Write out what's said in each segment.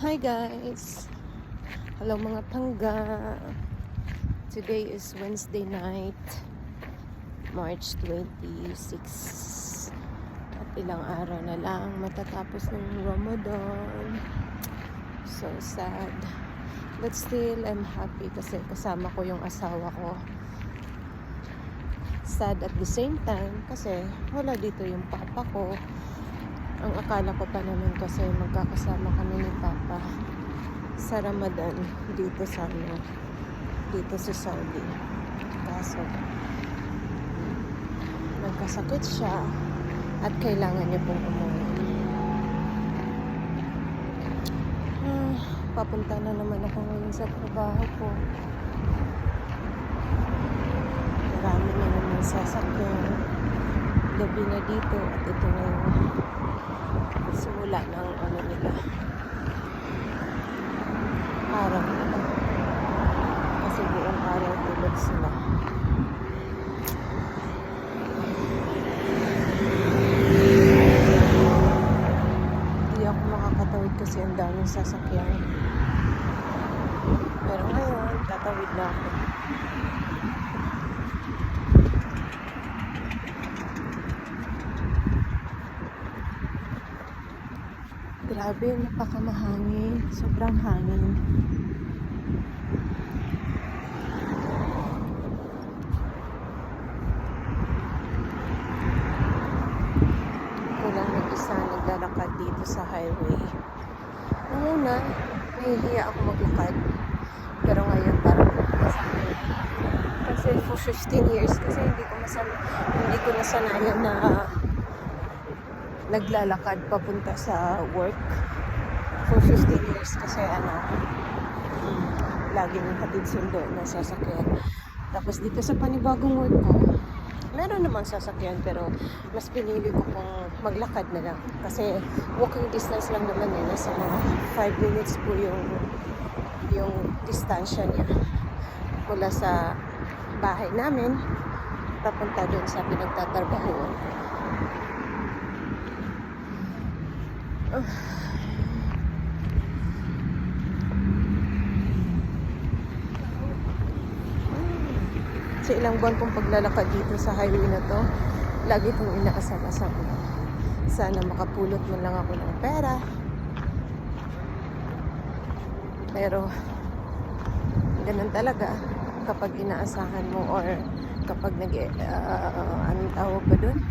Hi guys! Hello mga pangga! Today is Wednesday night, March 26. At ilang araw na lang matatapos ng Ramadan. So sad. But still, I'm happy kasi kasama ko yung asawa ko. Sad at the same time kasi wala dito yung papa ko. Ang akala ko pa naman kasi magkakasama kami ni Papa sa Ramadan dito sa Saudi. Kaso nagkasakit siya at kailangan niya pong umuwi. Papunta na naman ako ngayon sa trabaho ko. Marami na naman sasakyan. Gabi na dito at ito na yung simula ng nila araw nila kasi buong araw tulog sila. Hindi ako makakatawid kasi ang daming sasakyan, pero ngayon tatawid na ako. Grabe, napakamahangin. Sobrang hangin. Ako lang mag-isa naglalakad dito sa highway. Una, nahihiya ako maglakad. Pero ngayon parang nasanay. Kasi for 15 years kasi hindi ko nasanayan na naglalakad papunta sa work for 15 years kasi laging hatid sundo na sasakyan. Tapos dito sa panibagong work ko, meron namang sasakyan pero mas pinili ko pong maglakad na lang kasi walking distance lang naman nasa 5 minutes po yung distansya niya mula sa bahay namin papunta doon sa pinagtatrabahuan. Sa ilang buwan kong paglalakad dito sa highway na to, lagi kong inaasam-asam na sana makapulot man lang ako ng pera. Pero ganun talaga kapag inaasahan mo or kapag anong tawag ba dun?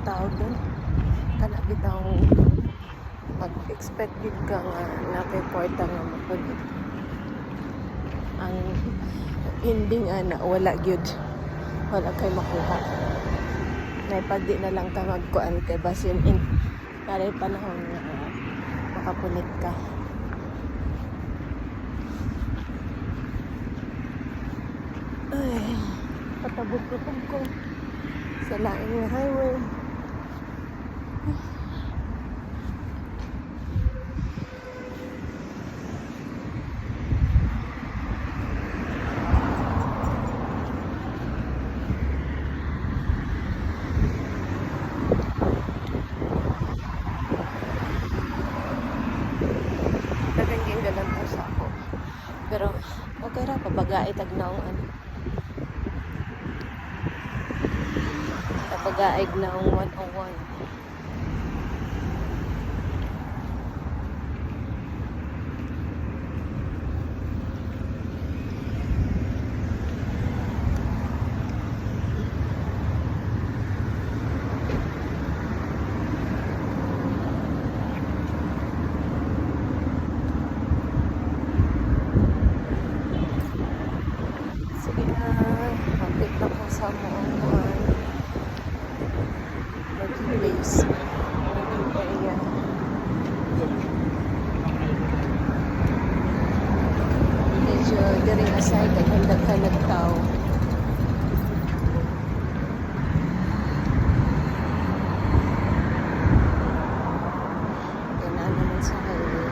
Tawag doon kanabit ang mag-expect din ka nga nakiporta nga mapulit ang hindi nga na wala kay makuha na pag di na lang ka magkuan kay basin para panahon nga makapulit ka. Ay, patabot-tutog ko sa laing highway. Naganggang galang sa ako. Pero okay ra pabagae tagnaon. Pabagae na 101. Sige na, update lang ko sa mga working place, working area. Medyo during aside, naghandag ka nagtao. Yan na naman sa highway.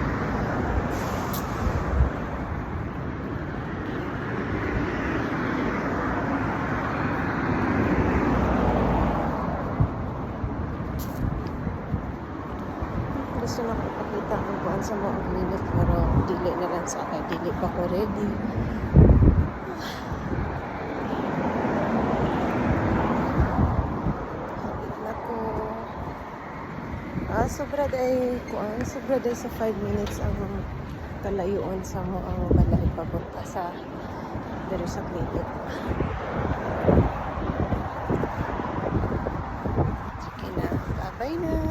gusto na ko ipakita ang kuan sa mga clinic pero dili na lang sa akin, dili pa ko ready. Nako. Sobra day sa 5 minutes ang kalayuan sa mo ang balay papunta sa dito sa clinic. Sige na, bye-bye na.